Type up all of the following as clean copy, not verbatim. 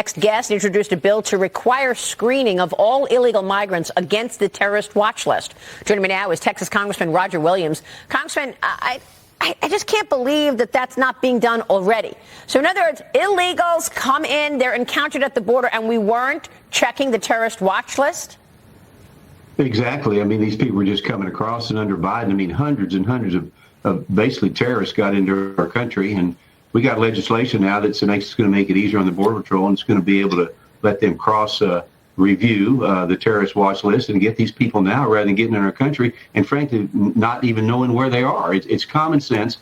Next guest introduced a bill to require screening of all illegal migrants against the terrorist watch list. Joining me now is Texas Congressman Roger Williams. Congressman, I just can't believe that that's not being done already. So in other words, illegals come in, they're encountered at the border, and we weren't checking the terrorist watch list? Exactly. I mean, these people were just coming across, and under Biden, I mean, hundreds and hundreds of basically terrorists got into our country, and we got legislation now that's going to make it easier on the Border Patrol, and it's going to be able to let them cross review the terrorist watch list and get these people now rather than getting in our country and, frankly, not even knowing where they are. It's common sense.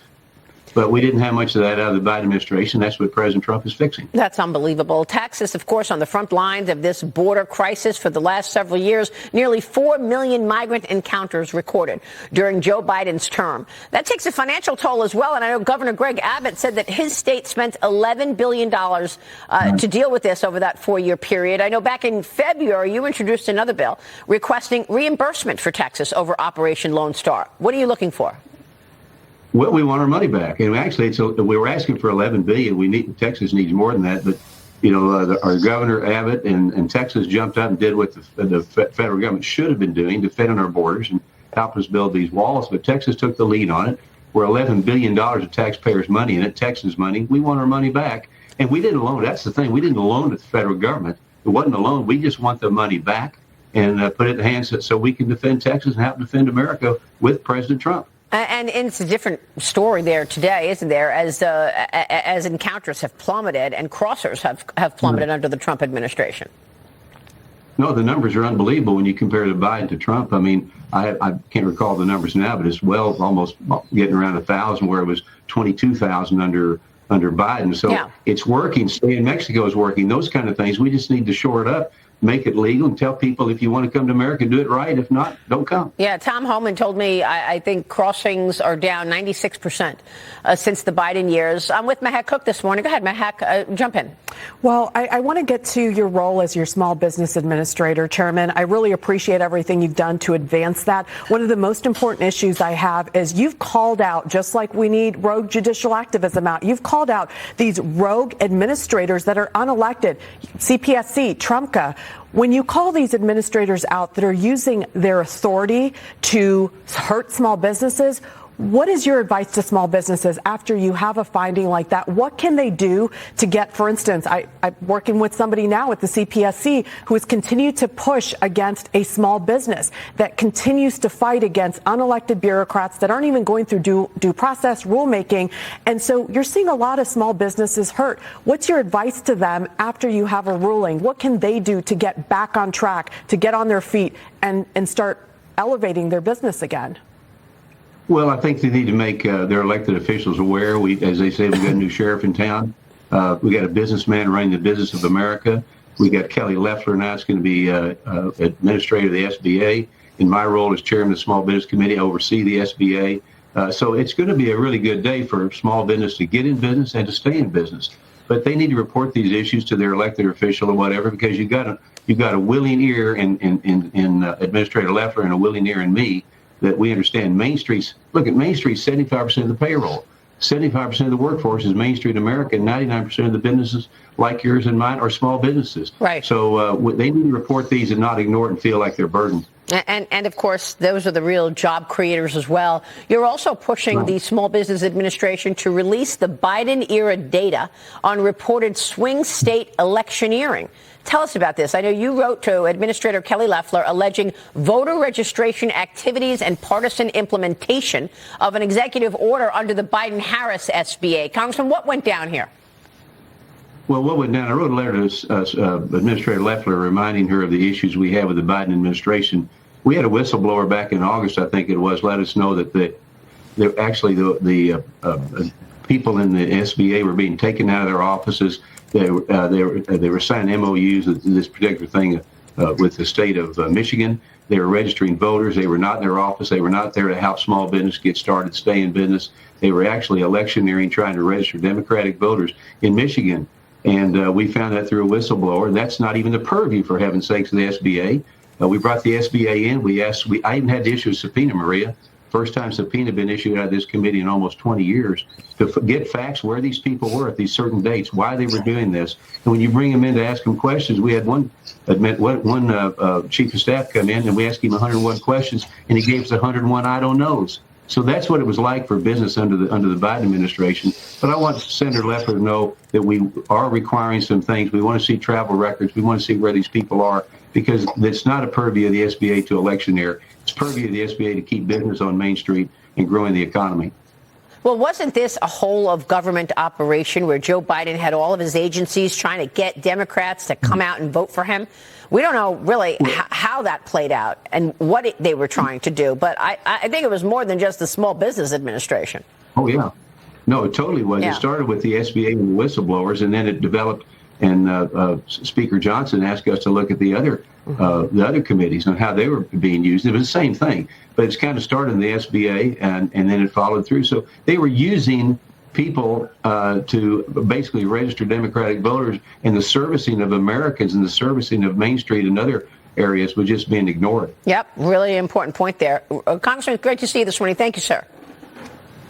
But we didn't have much of that out of the Biden administration. That's what President Trump is fixing. That's unbelievable. Texas, of course, on the front lines of this border crisis for the last several years. Nearly 4 million migrant encounters recorded during Joe Biden's term. That takes a financial toll as well. And I know Governor Greg Abbott said that his state spent $11 billion to deal with this over that 4-year period. I know back in February, you introduced another bill requesting reimbursement for Texas over Operation Lone Star. What are you looking for? Well, we want our money back, and actually, we were asking for $11 billion. Texas needs more than that, but our Governor Abbott and Texas jumped up and did what the federal government should have been doing, defending our borders and help us build these walls. But Texas took the lead on it. We're $11 billion of taxpayers' money in it, Texas money. We want our money back, and we didn't loan. That's the thing. We didn't loan to the federal government. It wasn't a loan. We just want the money back and put it in the hands so we can defend Texas and help defend America with President Trump. And it's a different story there today, isn't there, as encounters have plummeted and crossers have plummeted under the Trump administration? No, the numbers are unbelievable when you compare the Biden to Trump. I mean, I can't recall the numbers now, but it's almost getting around 1,000, where it was 22,000 under Biden. So It's working. Stay in Mexico is working. Those kind of things. We just need to shore it up, make it legal, and tell people if you want to come to America, do it right. If not, don't come. Yeah, Tom Homan told me I think crossings are down 96% since the Biden years. I'm with Mahak Cook this morning. Go ahead, Mahak, jump in. Well, I want to get to your role as your small business administrator, Chairman. I really appreciate everything you've done to advance that. One of the most important issues I have is you've called out, just like we need rogue judicial activism out, you've called out these rogue administrators that are unelected, CPSC, Trumka. When you call these administrators out that are using their authority to hurt small businesses, what is your advice to small businesses after you have a finding like that? What can they do to get, for instance, I'm working with somebody now at the CPSC who has continued to push against a small business that continues to fight against unelected bureaucrats that aren't even going through due process rulemaking. And so you're seeing a lot of small businesses hurt. What's your advice to them after you have a ruling? What can they do to get back on track, to get on their feet and start elevating their business again? Well, I think they need to make their elected officials aware. As they say, we got a new sheriff in town. We got a businessman running the business of America. We got Kelly Loeffler now. It's going to be administrator of the SBA. In my role as chairman of the Small Business Committee, I oversee the SBA. So it's going to be a really good day for small business to get in business and to stay in business. But they need to report these issues to their elected official or whatever, because you got a willing ear in Administrator Loeffler and a willing ear in me, that we understand Main Street's 75% of the payroll. 75% of the workforce is Main Street America, and 99% of the businesses like yours and mine are small businesses. Right. So they need to report these and not ignore it and feel like they're burdened. And of course, those are the real job creators as well. You're also pushing the Small Business Administration to release the Biden-era data on reported swing state electioneering. Tell us about this. I know you wrote to Administrator Kelly Loeffler alleging voter registration activities and partisan implementation of an executive order under the Biden-Harris SBA. Congressman, what went down here? Well, what went down? I wrote a letter to Administrator Loeffler reminding her of the issues we have with the Biden administration. We had a whistleblower back in August, I think it was, let us know that the people in the SBA were being taken out of their offices. They were signing MOUs with this particular thing with the state of Michigan. They were registering voters. They were not in their office. They were not there to help small business get started, stay in business. They were actually electioneering, trying to register Democratic voters in Michigan. And we found that through a whistleblower. That's not even the purview, for heaven's sakes, of the SBA. We brought the SBA in. I even had to issue a subpoena, Maria, First time subpoena been issued out of this committee in almost 20 years to get facts where these people were at these certain dates, why they were doing this. And when you bring them in to ask them questions, we had one chief of staff come in and we asked him 101 questions and he gave us 101 I don't knows. So that's what it was like for business under the Biden administration. But I want Senator Leffler to know that we are requiring some things. We want to see travel records. We want to see where these people are, because it's not a purview of the SBA to electioneer. It's purview of the SBA to keep business on Main Street and growing the economy. Well, wasn't this a whole of government operation where Joe Biden had all of his agencies trying to get Democrats to come out and vote for him? We don't know really how that played out and what they were trying to do. But I think it was more than just the Small Business Administration. Oh, yeah. No, it totally was. Yeah. It started with the SBA and the whistleblowers, and then it developed, and Speaker Johnson asked us to look at the other committees and how they were being used. It was the same thing, but it's kind of started in the SBA, and then it followed through. So they were using people to basically register Democratic voters, and the servicing of Americans and the servicing of Main Street and other areas was just being ignored. Yep, really important point there. Congressman, great to see you this morning. Thank you, sir.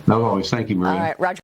No, always. Thank you, Maria. All right, Roger.